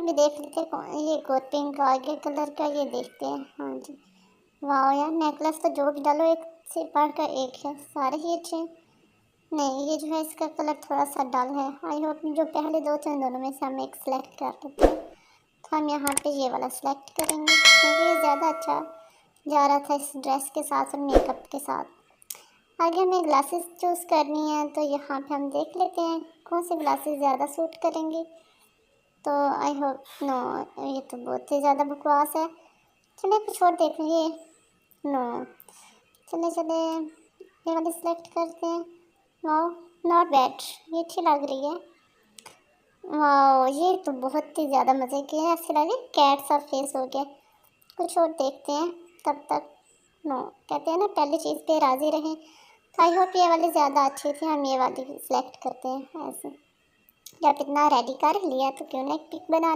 अभी देख लेते हैं ये कोट पिंक आगे कलर का, ये देखते हैं। हाँ जी, वाह यार, नेकलेस तो जो भी डालो एक से बढ़कर एक है, सारे ही अच्छे हैं। नहीं, ये जो है इसका कलर थोड़ा सा डल है। आई होप जो पहले दो थे उन दोनों में से हम एक सेलेक्ट कर लेते हैं। तो हम यहाँ पे ये वाला सेलेक्ट करेंगे क्योंकि ये ज़्यादा अच्छा जा रहा था इस ड्रेस के साथ और मेकअप के साथ। आगे हमें ग्लासेस चूज़ करनी है, तो यहाँ पे हम देख लेते हैं कौन से ग्लासेस ज़्यादा सूट करेंगे। तो आई होप नो, ये तो बहुत ही ज़्यादा बकवास है। चलिए कुछ और देख लीजिए। नो, चले चले ये वाली सेलेक्ट करते हैं। वाओ, नॉट बैड, ये अच्छी लग रही है। वाओ, ये तो बहुत ही ज़्यादा मज़े की है, ऐसे लगे कैट सा फेस हो गया। कुछ और देखते हैं तब तक। नो, कहते हैं ना पहली चीज़ पे राज़ी रहें। तो आई होप ये वाली ज़्यादा अच्छी थी, हम ये वाली सेलेक्ट करते हैं। ऐसे जब इतना रेडी कर लिया तो क्यों ना एक पिक बना